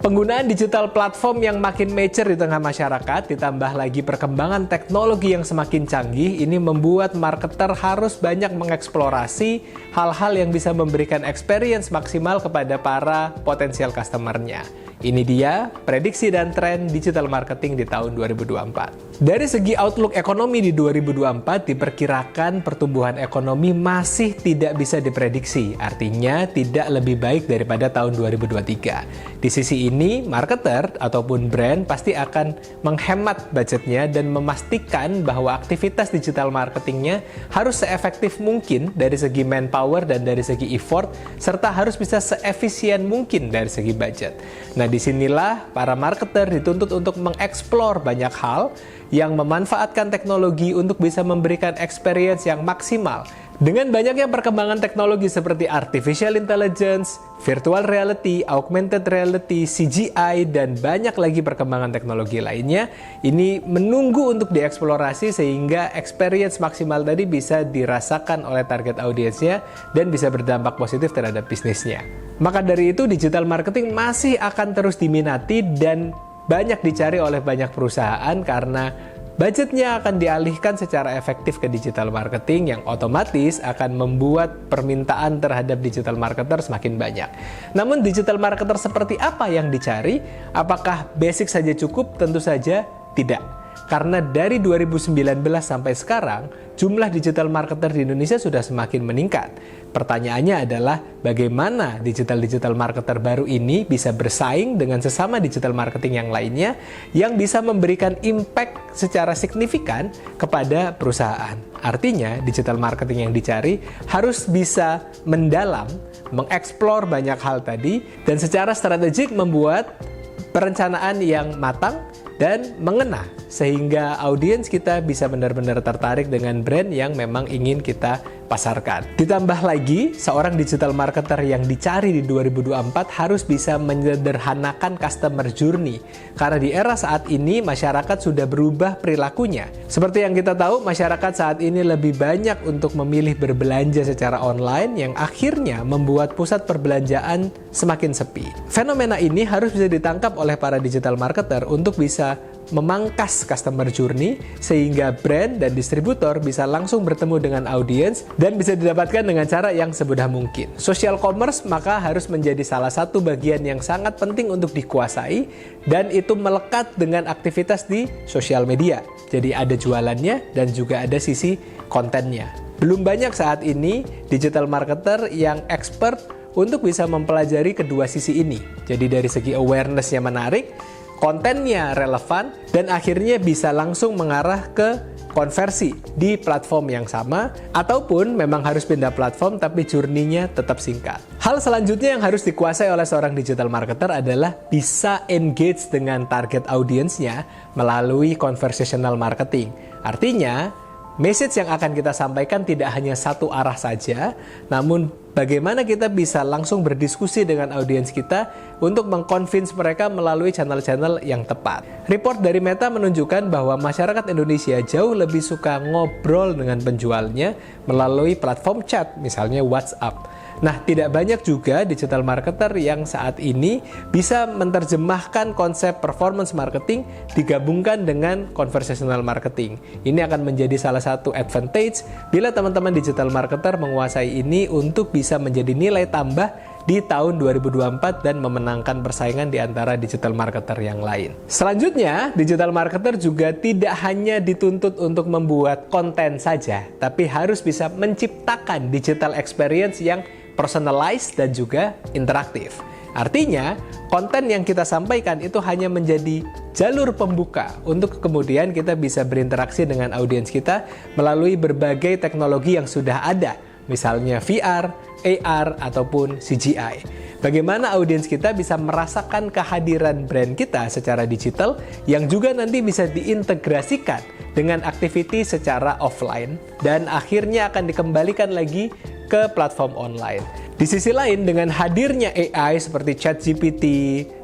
Penggunaan digital platform yang makin mature di tengah masyarakat, ditambah lagi perkembangan teknologi yang semakin canggih, ini membuat marketer harus banyak mengeksplorasi hal-hal yang bisa memberikan experience maksimal kepada para potensial customer-nya. Ini dia prediksi dan tren digital marketing di tahun 2024. Dari segi outlook ekonomi di 2024, diperkirakan pertumbuhan ekonomi masih tidak bisa diprediksi, artinya tidak lebih baik daripada tahun 2023. Di sisi ini, marketer ataupun brand pasti akan menghemat budgetnya dan memastikan bahwa aktivitas digital marketingnya harus seefektif mungkin dari segi manpower dan dari segi effort, serta harus bisa seefisien mungkin dari segi budget. Nah, disinilah para marketer dituntut untuk mengeksplor banyak hal yang memanfaatkan teknologi untuk bisa memberikan experience yang maksimal. Dengan banyaknya perkembangan teknologi seperti artificial intelligence, virtual reality, augmented reality, CGI, dan banyak lagi perkembangan teknologi lainnya, ini menunggu untuk dieksplorasi sehingga experience maksimal tadi bisa dirasakan oleh target audiensnya dan bisa berdampak positif terhadap bisnisnya. Maka dari itu, digital marketing masih akan terus diminati dan banyak dicari oleh banyak perusahaan karena budgetnya akan dialihkan secara efektif ke digital marketing yang otomatis akan membuat permintaan terhadap digital marketer semakin banyak. Namun digital marketer seperti apa yang dicari? Apakah basic saja cukup? Tentu saja tidak. Karena dari 2019 sampai sekarang, jumlah digital marketer di Indonesia sudah semakin meningkat. Pertanyaannya adalah bagaimana digital marketer baru ini bisa bersaing dengan sesama digital marketing yang lainnya yang bisa memberikan impact secara signifikan kepada perusahaan. Artinya, digital marketing yang dicari harus bisa mendalam, mengeksplor banyak hal tadi, dan secara strategik membuat perencanaan yang matang dan mengena sehingga audiens kita bisa benar-benar tertarik dengan brand yang memang ingin kita pasarkan. Ditambah lagi, seorang digital marketer yang dicari di 2024 harus bisa menyederhanakan customer journey. Karena di era saat ini, masyarakat sudah berubah perilakunya. Seperti yang kita tahu, masyarakat saat ini lebih banyak untuk memilih berbelanja secara online yang akhirnya membuat pusat perbelanjaan semakin sepi. Fenomena ini harus bisa ditangkap oleh para digital marketer untuk bisa memangkas customer journey sehingga brand dan distributor bisa langsung bertemu dengan audiens dan bisa didapatkan dengan cara yang semudah mungkin. Social commerce maka harus menjadi salah satu bagian yang sangat penting untuk dikuasai dan itu melekat dengan aktivitas di sosial media. Jadi ada jualannya dan juga ada sisi kontennya. Belum banyak saat ini digital marketer yang expert untuk bisa mempelajari kedua sisi ini. Jadi dari segi awareness-nya menarik, kontennya relevan, dan akhirnya bisa langsung mengarah ke konversi di platform yang sama, ataupun memang harus pindah platform tapi journey-nya tetap singkat. Hal selanjutnya yang harus dikuasai oleh seorang digital marketer adalah bisa engage dengan target audiensnya melalui conversational marketing. Artinya, message yang akan kita sampaikan tidak hanya satu arah saja, namun bagaimana kita bisa langsung berdiskusi dengan audiens kita untuk mengconvince mereka melalui channel-channel yang tepat. Report dari Meta menunjukkan bahwa masyarakat Indonesia jauh lebih suka ngobrol dengan penjualnya melalui platform chat, misalnya WhatsApp. Nah, tidak banyak juga digital marketer yang saat ini bisa menerjemahkan konsep performance marketing digabungkan dengan conversational marketing. Ini akan menjadi salah satu advantage bila teman-teman digital marketer menguasai ini untuk bisa menjadi nilai tambah di tahun 2024 dan memenangkan persaingan di antara digital marketer yang lain. Selanjutnya, digital marketer juga tidak hanya dituntut untuk membuat konten saja, tapi harus bisa menciptakan digital experience yang personalized dan juga interaktif. Artinya, konten yang kita sampaikan itu hanya menjadi jalur pembuka untuk kemudian kita bisa berinteraksi dengan audiens kita melalui berbagai teknologi yang sudah ada, misalnya VR, AR, ataupun CGI. Bagaimana audiens kita bisa merasakan kehadiran brand kita secara digital yang juga nanti bisa diintegrasikan dengan aktiviti secara offline dan akhirnya akan dikembalikan lagi ke platform online. Di sisi lain, dengan hadirnya AI seperti ChatGPT,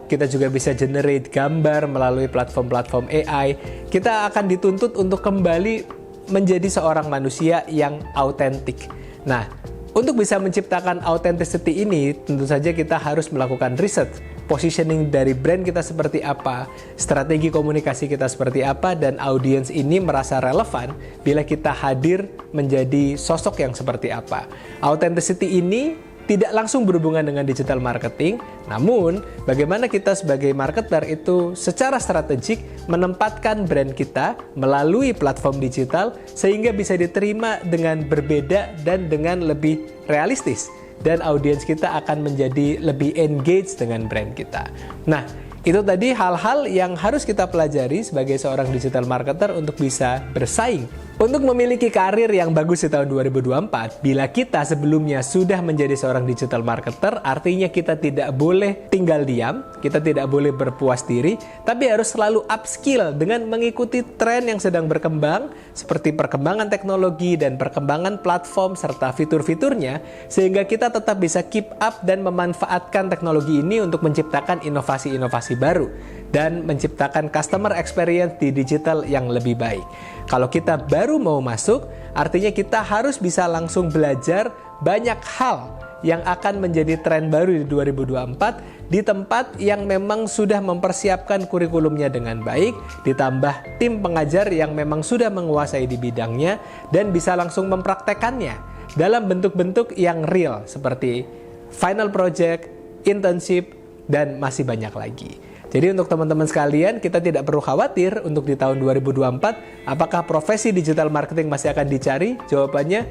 kita juga bisa generate gambar melalui platform-platform AI, kita akan dituntut untuk kembali menjadi seorang manusia yang autentik. Nah, untuk bisa menciptakan authenticity ini, tentu saja kita harus melakukan riset positioning dari brand kita seperti apa, strategi komunikasi kita seperti apa, dan audiens ini merasa relevan bila kita hadir menjadi sosok yang seperti apa. Authenticity ini tidak langsung berhubungan dengan digital marketing, namun bagaimana kita sebagai marketer itu secara strategik menempatkan brand kita melalui platform digital sehingga bisa diterima dengan berbeda dan dengan lebih realistis. Dan audiens kita akan menjadi lebih engaged dengan brand kita. Nah, itu tadi hal-hal yang harus kita pelajari sebagai seorang digital marketer untuk bisa bersaing. Untuk memiliki karir yang bagus di tahun 2024, bila kita sebelumnya sudah menjadi seorang digital marketer, artinya kita tidak boleh tinggal diam, kita tidak boleh berpuas diri, tapi harus selalu upskill dengan mengikuti tren yang sedang berkembang, seperti perkembangan teknologi dan perkembangan platform serta fitur-fiturnya, sehingga kita tetap bisa keep up dan memanfaatkan teknologi ini untuk menciptakan inovasi-inovasi baru dan menciptakan customer experience di digital yang lebih baik. Kalau kita baru mau masuk, artinya kita harus bisa langsung belajar banyak hal yang akan menjadi tren baru di 2024 di tempat yang memang sudah mempersiapkan kurikulumnya dengan baik, ditambah tim pengajar yang memang sudah menguasai di bidangnya dan bisa langsung mempraktekannya dalam bentuk-bentuk yang real seperti final project, internship, dan masih banyak lagi. Jadi untuk teman-teman sekalian, kita tidak perlu khawatir untuk di tahun 2024, apakah profesi digital marketing masih akan dicari? Jawabannya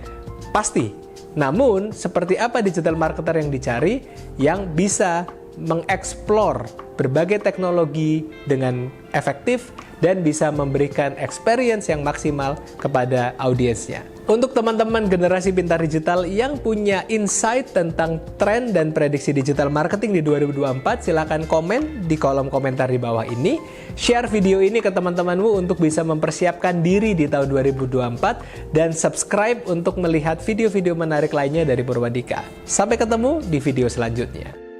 pasti. Namun, seperti apa digital marketer yang dicari? Yang bisa mengeksplor berbagai teknologi dengan efektif dan bisa memberikan experience yang maksimal kepada audiensnya. Untuk teman-teman generasi pintar digital yang punya insight tentang tren dan prediksi digital marketing di 2024, silakan komen di kolom komentar di bawah ini. Share video ini ke teman-temanmu untuk bisa mempersiapkan diri di tahun 2024 dan subscribe untuk melihat video-video menarik lainnya dari Purwadika. Sampai ketemu di video selanjutnya.